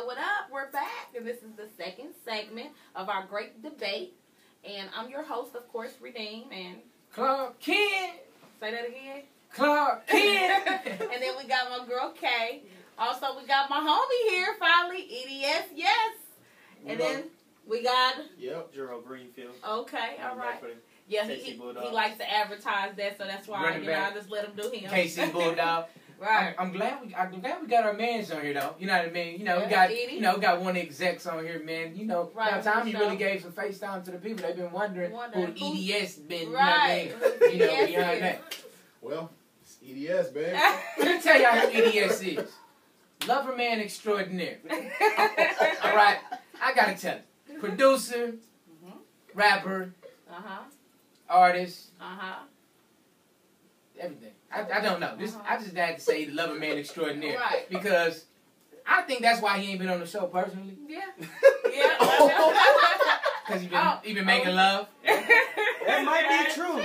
what up? We're back, and this is the second segment of our great debate. And I'm your host, of course, Redeem, and Clark Kent. Say that again. Clark Kent. And then we got my girl Kay. Also, we got my homie here, finally, EDS, yes. And then we got... Yep, Gerald Greenfield. Okay, all right. Yeah, he likes to advertise that, so that's why I just let him do him. KC Bulldog. Right. I'm glad we got our mans on here though. You know what I mean? You know, we got Edie. got one of the execs on here, man. You know, right, by the time you really gave some FaceTime to the people, they've been wondering who EDS been, right. you know, behind that. Well, it's EDS, baby. Let me tell y'all who EDS is. Lover man extraordinaire. All right, I gotta tell you. Producer, rapper, artist, everything. I don't know. I just had to say lover man extraordinaire. Right. Because I think that's why he ain't been on the show personally. Yeah. Yeah. Because he been making love. That might be true.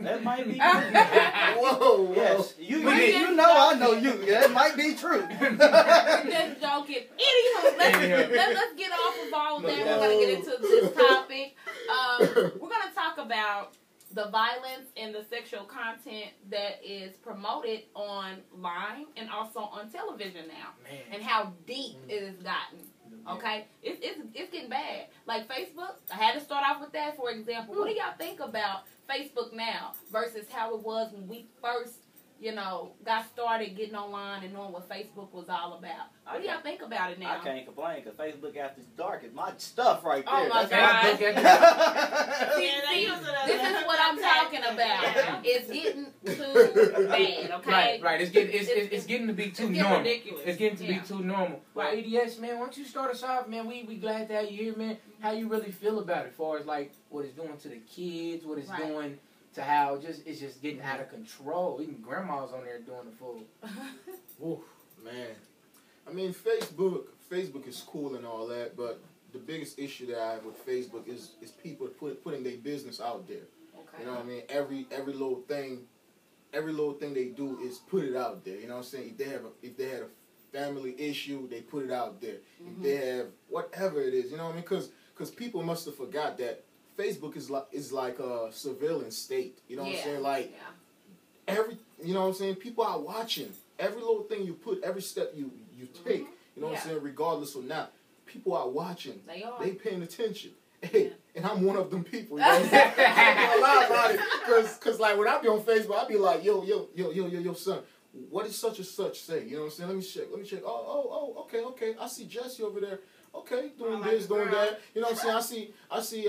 That might be true. Whoa. Yes. You know I know you. That might be true. We're just joking. Anywho, let's get off of all of that. We're going to get into this topic. We're going to talk about the violence and the sexual content that is promoted online and also on television now. Man. And how deep it has gotten. Okay? It's getting bad. Like Facebook, I had to start off with that, for example. What do y'all think about Facebook now versus how it was when we first, got started getting online and knowing what Facebook was all about? What do y'all think about it now? I can't complain because Facebook after dark is my stuff right there. Oh my God. This is what I'm talking about. It's getting too bad, okay? Right. It's getting to be too normal. Ridiculous. It's getting to be too normal. Well, Right. EDS, man, why don't you start us off, man? We glad to have you here, man. How you really feel about it, as far as like what it's doing to the kids, what it's doing to how it's just getting out of control. Even grandma's on there doing the fool. Oof, man. I mean, Facebook is cool and all that, but the biggest issue that I have with Facebook is people putting their business out there. Okay. You know what I mean? Every little thing they do is put it out there. You know what I'm saying? If they had a family issue, they put it out there. If they have whatever it is, you know what I mean? Because people must have forgot that Facebook is like a surveillance state. You know what I'm saying? Like you know what I'm saying? People are watching every little thing you put, every step you take. You know what I'm saying? Regardless or not, people are watching. They are. They paying attention. Hey, and I'm one of them people. You know what I'm saying? I don't lie about it, cause like when I be on Facebook, I be like, yo, son, what does such and such say? You know what I'm saying? Let me check. Oh, okay. I see Jesse over there. Okay, doing this, doing that. You know what I'm saying? I see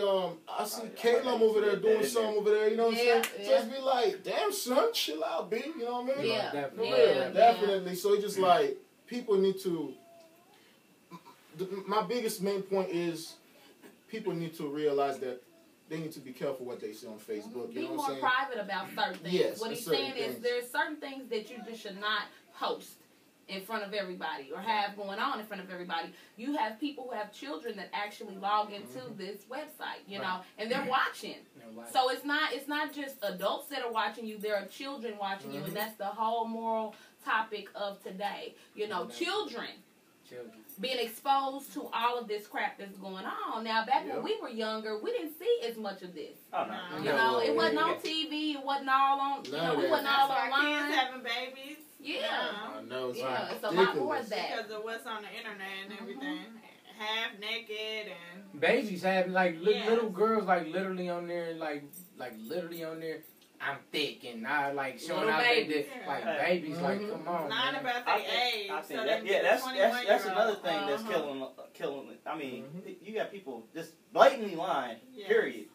Caleb over there doing something over there. You know what I'm saying? So it's be like, damn, son, chill out, B. You know what I mean? Yeah, Definitely. Definitely. So it's just like people need to. My biggest main point is people need to realize that they need to be careful what they say on Facebook. You know what I'm saying? Be more private about certain things. Yes, what he's saying is there's certain things that you just should not post in front of everybody or have going on in front of everybody. You have people who have children that actually log into this website, you know, and they're watching. So it's not just adults that are watching you, there are children watching you, and that's the whole moral topic of today. You know, children being exposed to all of this crap that's going on. Now, back when we were younger, we didn't see as much of this. Oh, no. You know, it wasn't on TV, it wasn't all on, we wasn't all online. Kids having babies. Yeah. I know. It's a lot more of that. Because of what's on the internet and everything. Half naked and... Babies have, like, little girls, like, literally on there, like literally on there, I'm thick, and I, like, showing out babies. Like, babies, like, come on, Not man. about their age. I think So that's another thing that's killing. I mean, you got people just blatantly lying. Period.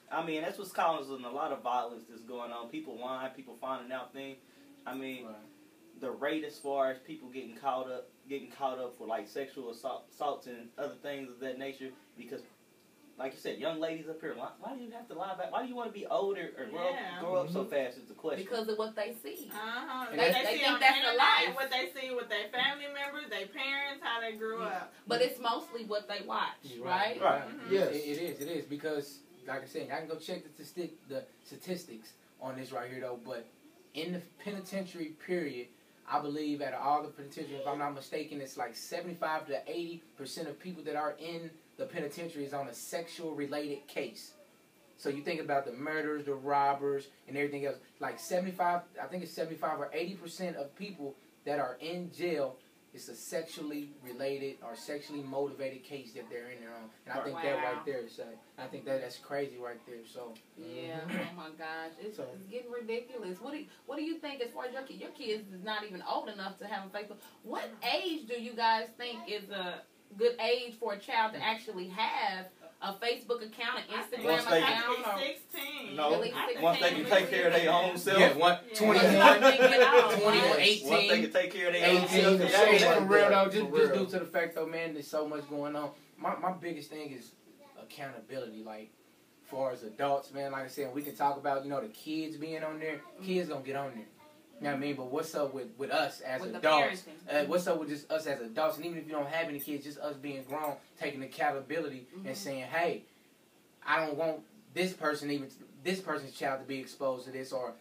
I mean, that's what's causing a lot of violence that's going on. People lying, people finding out things. I mean, the rate as far as people getting caught up for like sexual assaults and other things of that nature, because like you said, young ladies up here, why do you have to lie back? Why do you want to be older or grow up so fast is the question. Because of what they see. They think see on that's the the internet, life. what they see with their family members, their parents, how they grew up. But it's mostly what they watch, right? Right. Yes. It is, because, like I said, I can go check the statistics on this right here, though, but in the penitentiary period, I believe out of all the penitentiaries, if I'm not mistaken, it's like 75 to 80% of people that are in the penitentiary is on a sexual related case. So you think about the murders, the robbers, and everything else. Like 75, I think it's 75 or 80% of people that are in jail, it's a sexually related or sexually motivated case that they're in there on. And I think that right there is, I think that's crazy right there. So yeah, oh my gosh, it's getting ridiculous. What do you think as far as your kids is not even old enough to have a Facebook? What age do you guys think is a good age for a child to actually have a Facebook account, an Instagram account? Or 16. No, really 16, once they can take care of their own self. Yeah, 21, 18. Once they can take care of their own 18. self. For real though, just due to the fact though, man, there's so much going on. My biggest thing is accountability. Like, as far as adults, man, like I said, we can talk about, the kids being on there. Kids gonna get on there. You know what I mean? But what's up with us as adults? What's up with just us as adults? And even if you don't have any kids, just us being grown, taking accountability and saying, hey, I don't want this person's child to be exposed to this, or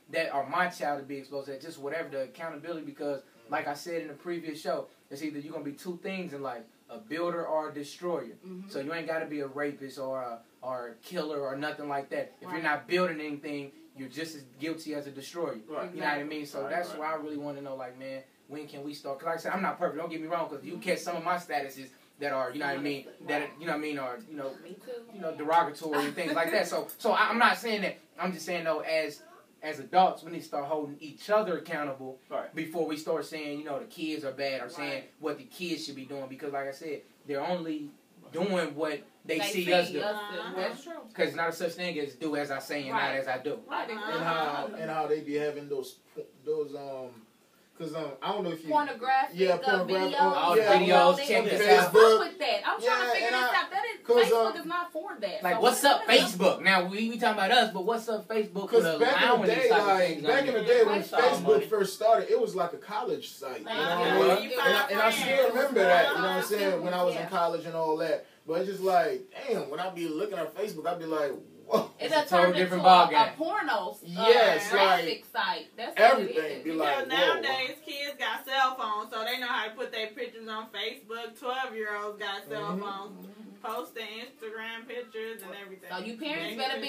my child to be exposed to that. Just whatever the accountability, because like I said in the previous show, it's either you're gonna be two things in life: a builder or a destroyer. So you ain't got to be a rapist or a killer or nothing like that. If you're not building anything, you're just as guilty as a destroyer. Right. You know what I mean? So that's why I really want to know, like, man, when can we start? Because like I said, I'm not perfect. Don't get me wrong, because you catch some of my statuses that are, you know what I mean, or derogatory and things like that. So I'm not saying that. I'm just saying though, as adults, we need to start holding each other accountable before we start saying, the kids are bad, or saying what the kids should be doing. Because like I said, they're only doing what they see us do. That's true. Because it's not a such thing as do as I say and not as I do. And how they be having those because I don't know if you pornographic videos, all the videos, check this out. What's with that? I'm trying to figure this out. Facebook is not for that. Like, so what's up, Facebook? Now we talking about us, but what's up, Facebook? Because back in the day, when Facebook first started, it was like a college site. And I still remember that. You know what I'm saying? When I was in college and all that. But it's just like, damn, when I be looking at Facebook, I be like, whoa. It's a totally different ballgame. A porno graphic site. That's everything. Be like, because nowadays kids got cell phones, so they know how to put their pictures on Facebook. 12-year-olds got cell phones, posting Instagram pictures and everything. So you parents better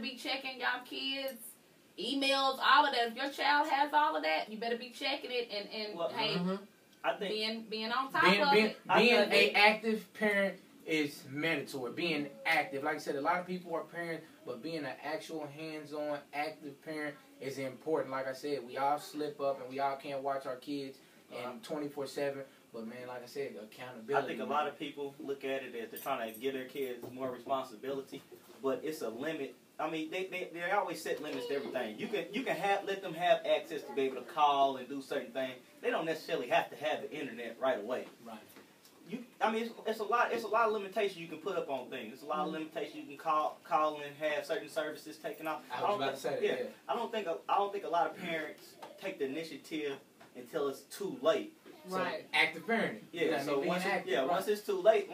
be checking y'all kids' emails, all of that. If your child has all of that, you better be checking it and I think being on top of it. Being an active parent is mandatory. Being active, like I said, a lot of people are parents, but being an actual hands-on active parent is important. Like I said, we all slip up and we all can't watch our kids and 24/7. But man, like I said, accountability. I think a lot of people look at it as they're trying to give their kids more responsibility, but it's a limit. I mean, they always set limits to everything. You can let them have access to be able to call and do certain things. They don't necessarily have to have the internet right away. Right. It's a lot of limitations you can put up on things. It's a lot of limitations you can call and have certain services taken off. I was about to say that. I don't think a lot of parents take the initiative until it's too late. Right. So, active parenting. Yeah. So once it's too late,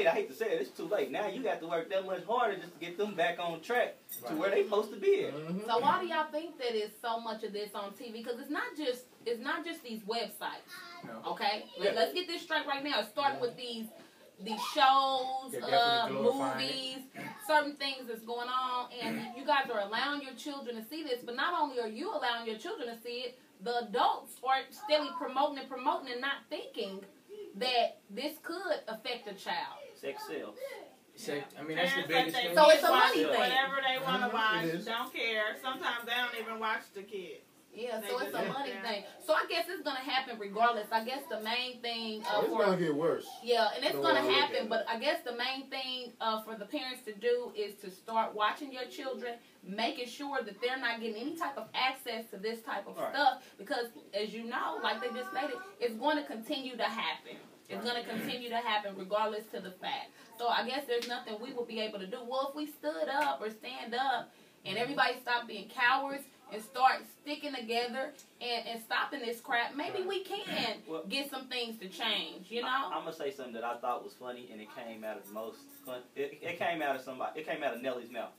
I hate to say it, it's too late. Now you got to work that much harder just to get them back on track to where they supposed to be at. So why do y'all think that it's so much of this on TV? Because it's not just these websites. No. Okay. Let's get this straight right now. It started with these shows, movies, certain things that's going on, and you guys are allowing your children to see this. But not only are you allowing your children to see it, the adults are steadily promoting and not thinking that this could affect a child. Sex sells. That's the biggest thing. So it's a money thing. Whatever they want to watch, don't care. Sometimes they don't even watch the kids. Yeah, so it's a money thing. So I guess it's going to happen regardless. I guess the main thing... it's going to get worse. Yeah, and it's going to happen. But I guess the main thing for the parents to do is to start watching your children, making sure that they're not getting any type of access to this type of stuff. Because, as you know, like they just stated, it's going to continue to happen. It's going to continue to happen regardless to the fact. So I guess there's nothing we will be able to do. Well, if we stood up or stand up and everybody stopped being cowards and start sticking together and stopping this crap, maybe we can get some things to change, you know? I'm going to say something that I thought was funny, and it came out of Nelly's mouth.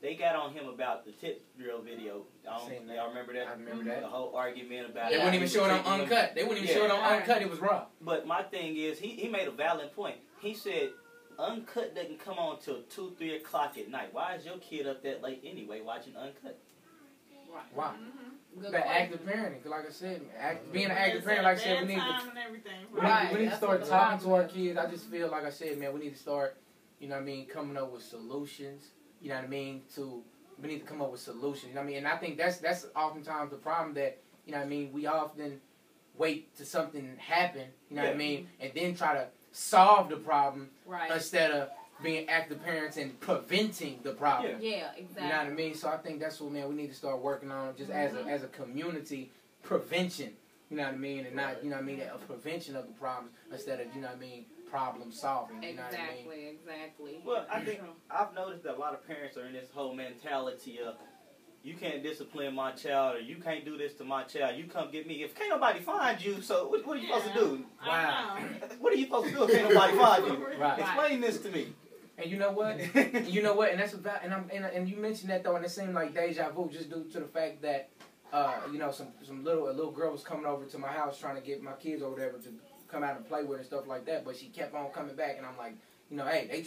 they got on him about the tip drill video. Y'all remember that? I remember that. The whole argument about They it. wouldn't even show it on uncut. They wouldn't even show it on uncut. It was raw. But my thing is, he made a valid point. He said, uncut doesn't come on till 2, 3 o'clock at night. Why is your kid up that late anyway watching uncut? Right. Why? Good But point. active parenting, 'cause like I said, being an active parent, like I said, we need Bedtime and everything. we need to start talking to our kids. I just feel like I said, man, we need to start, you know what I mean, coming up with solutions. You know what I mean? We need to come up with solutions. You know what I mean? And I think that's oftentimes the problem that, you know what I mean, we often wait till something happen, you know what I mean, and then try to solve the problem instead of being active parents and preventing the problem. Yeah, exactly. You know what I mean? So I think that's what, man, we need to start working on just as a community, prevention, you know what I mean, and not, you know what I mean, a prevention of the problems instead of, you know what I mean, problem solving. You know what I mean? Exactly. Well, I think I've noticed that a lot of parents are in this whole mentality of, you can't discipline my child, or you can't do this to my child. You come get me. If can't nobody find you, so what are you supposed to do? Wow. What are you supposed to do if can't nobody find you? Right. Explain this to me. And you know what? And that's about. And you mentioned that though, and it seemed like deja vu, just due to the fact that, you know, a little girl was coming over to my house trying to get my kids or whatever to come out and play with and stuff like that. But she kept on coming back, and I'm like, you know, hey, they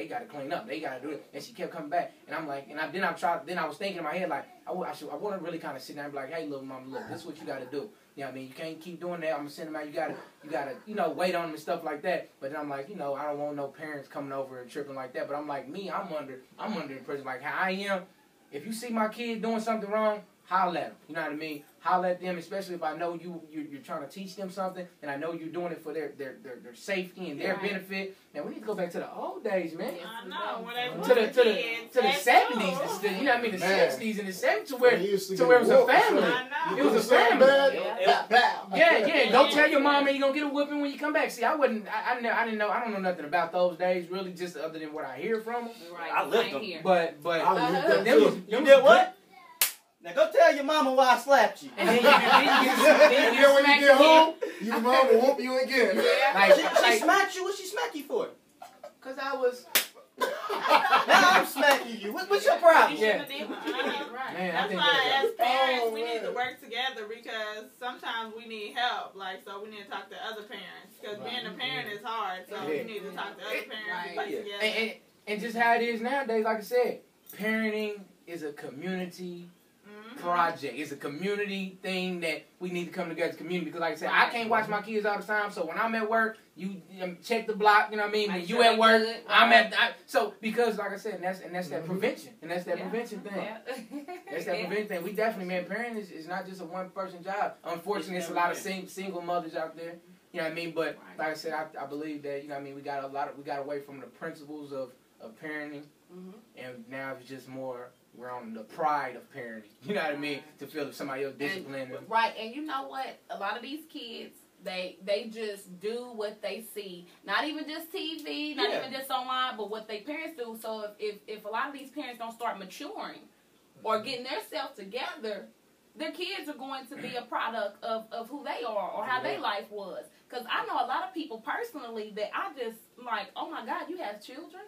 got to clean up, they got to do it. And she kept coming back, and I'm like, then I was thinking in my head like, I want to really kind of sit down and be like, hey, little mama, look, this is what you got to do. You know what I mean? You can't keep doing that. I'm gonna send them out. You gotta, you know, wait on them and stuff like that. But then I'm like, you know, I don't want no parents coming over and tripping like that. But I'm like, I'm under the prison like how I am. If you see my kid doing something wrong, holler at them. You know what I mean? Holler at them, especially if I know you're trying to teach them something, and I know you're doing it for their safety and their benefit. Man, we need to go back to the old days, man. I know. When they To the 70s, you know what I mean? The 60s and the 70s, to where it was a family. I know. It was a family. Yeah. Don't tell your mom and you're gonna get a whooping when you come back. See, I don't know nothing about those days really, just other than what I hear from them. Right. I lived Same them. here. But I lived them them too. was- You them did was what? Now go tell your mama why I slapped you. And then you Then when you smack get the home, your mom will whoop you again. She smacked you. What she smack you for? Cause I was. Now I'm smacking you. What's your problem? You shouldn't have did what you did. Right. Man, I That's think why as parents Oh, we man. need to work together because sometimes we need help. Like so we need to talk to other parents because being a parent is hard. So we need to talk to other parents and Right. get together. And just how it is nowadays, like I said, parenting is a community project. It's a community thing that we need to come together as a community because, like I said, I can't watch my kids all the time. So when I'm at work, you check the block. You know what I mean? When you at work, I'm at. So because, like I said, and that's that prevention, and that's that prevention thing. Yeah. That's that prevention thing. We definitely, man, parenting is not just a one-person job. Unfortunately, it's a lot of single mothers out there. You know what I mean? But like I said, I believe that, you know what I mean, we got away from the principles of parenting, and now it's just more. We're on the pride of parenting. You know what I mean? To feel somebody else disciplining them. Right, and you know what? A lot of these kids, they just do what they see. Not even just TV, not even just online, but what their parents do. So if a lot of these parents don't start maturing or getting themselves together, their kids are going to be a product of who they are or how their life was. Because I know a lot of people personally that I just like, oh my God, you have children?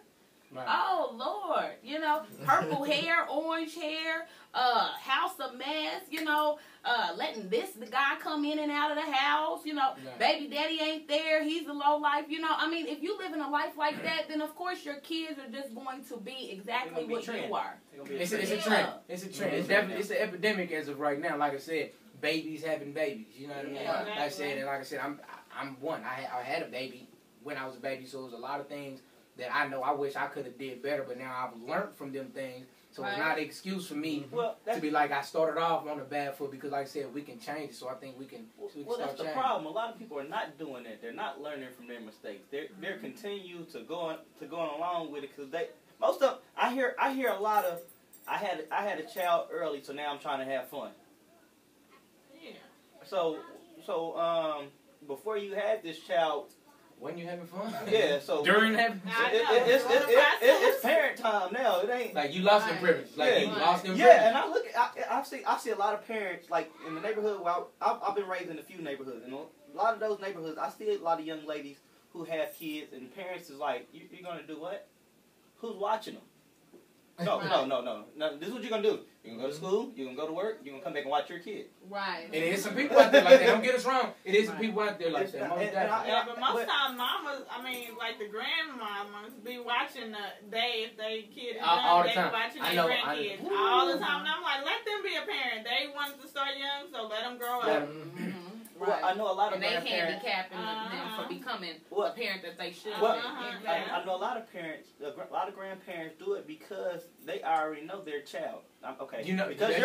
Right. Oh Lord, you know, purple hair, orange hair, house a mess, you know, letting the guy come in and out of the house, you know, baby daddy ain't there, he's a low life, you know. I mean, if you live in a life like that, then of course your kids are just going to be exactly what you are. It's a trend. It's a trend. It's definitely it's an epidemic as of right now. Like I said, babies having babies. You know what I mean? Yeah, Like I said, I'm one. I had a baby when I was a baby, so it was a lot of things that I know I wish I could have did better, but now I've learned from them things. So it's not an excuse for me to be like I started off on a bad foot because, like I said, we can change it. So I think we can. Well, that's the problem. A lot of people are not doing that. They're not learning from their mistakes. They're continue to going along with it because most of I hear a lot of I had a child early, so now I'm trying to have fun. Yeah. So before you had this child. When you having fun? Yeah, so during that, it's parent time now. It ain't like you lost them privilege. Like you lost them privilege. Yeah, and I see a lot of parents like in the neighborhood. Well, I've been raised in a few neighborhoods, and a lot of those neighborhoods, I see a lot of young ladies who have kids, and parents is like, "You're gonna do what? Who's watching them?" No. This is what you're gonna do. You're gonna go to school. You're gonna go to work. You're gonna come back and watch your kid. Right. And there's some people out there like that. Don't get us wrong. It is some people out there like that. Yeah, but most times mamas, I mean, like the grandmamas, be watching if they kid is all the they time. watching I their know. grandkids all the time. And I'm like, let them be a parent. They wanted to start young, so let them grow up. Well, I know a lot of and they grandparents. handicapping them for becoming a parent that they should. Well, I know a lot of parents, a lot of grandparents do it because they already know their child. Okay, you know, because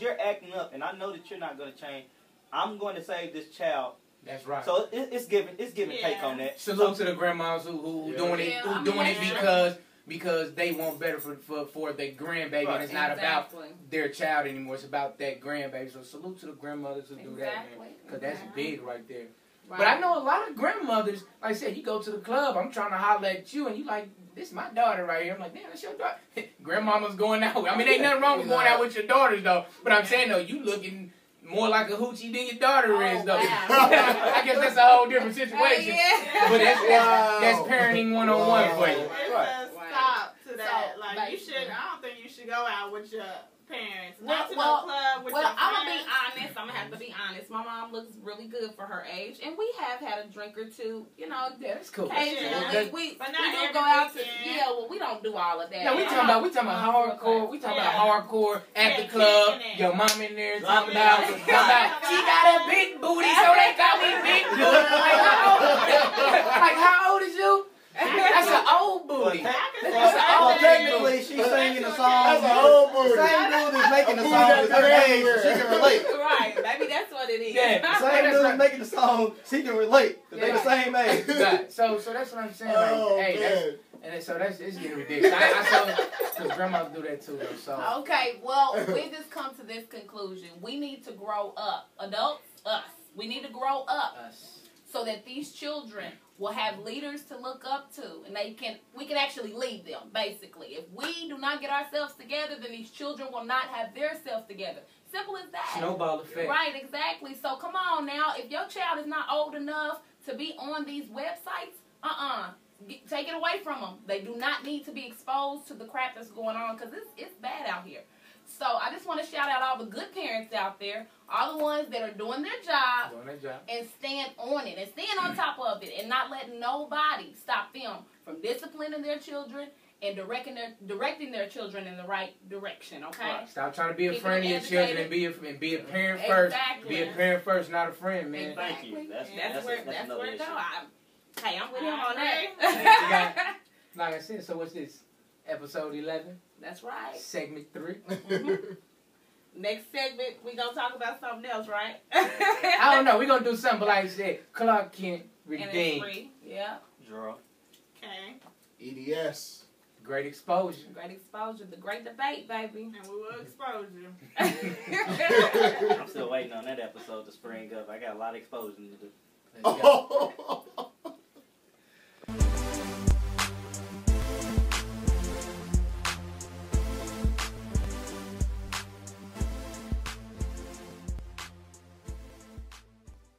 you're acting up, and I know that you're not going to change. I'm going to save this child. That's right. So it's giving take on that. Salute to the grandmas who doing it because they want better for their grandbaby, and it's not about their child anymore. It's about that grandbaby. So salute to the grandmothers who do that, man, because that's big right there. Right. But I know a lot of grandmothers, like I said, you go to the club, I'm trying to holler at you, and you like, this is my daughter right here. I'm like, damn, that's your daughter. Grandmama's going out. I mean, ain't nothing wrong with going out with your daughters, though. But I'm saying, though, you looking more like a hoochie than your daughter is, though. Wow. I guess that's a whole different situation. But that's parenting 101 for you. Stop to that. So, like, I don't think you should go out with your parents. Not to the club with your friends. I'm going to be honest. I'm going to have to be honest. My mom looks really good for her age. And we have had a drink or two. You know, that's cool. Occasionally. We do go out to, we don't do all of that. No, we talking about hardcore. We talking about hardcore at the club. Your mom in there talking about, she got a big booty, so they call me Big Booty. Like, how old is you? That's an old booty. Technically, she's singing the song. That's an old booty. The same dude is making the song is her age, so she can relate. Right, maybe that's what it is. Yeah, the same dude is making the song, she can relate. Because they the same age. Right. So that's what I'm saying. It's getting ridiculous. I saw because grandmas do that too, though. So okay, well, we just come to this conclusion. We need to grow up. Adults, us. We need to grow up. Us. So that these children will have leaders to look up to, and we can actually lead them, basically. If we do not get ourselves together, then these children will not have their selves together. Simple as that. Snowball effect. Right, exactly. So come on now, if your child is not old enough to be on these websites, take it away from them. They do not need to be exposed to the crap that's going on, because it's bad out here. So I just want to shout out all the good parents out there, all the ones that are doing their job, and stand on it, and stand on top of it, and not let nobody stop them from disciplining their children and directing their children in the right direction. Okay. Right. Stop trying to be a friend of your children and be a parent first. Be a parent first, not a friend, man. Exactly. Thank you. That's where it goes. Hey, I'm with him on that. Like I said, so what's this? Episode 11? That's right. Segment 3. Next segment, we gonna talk about something else, right? I don't know. We gonna do something, but like I said, Clark Kent redeemed. And it's free. Yeah. Draw. Okay. EDS. Great Exposure. Great Exposure. The great debate, baby. And we will expose you. I'm still waiting on that episode to spring up. I got a lot of exposing to do. Oh.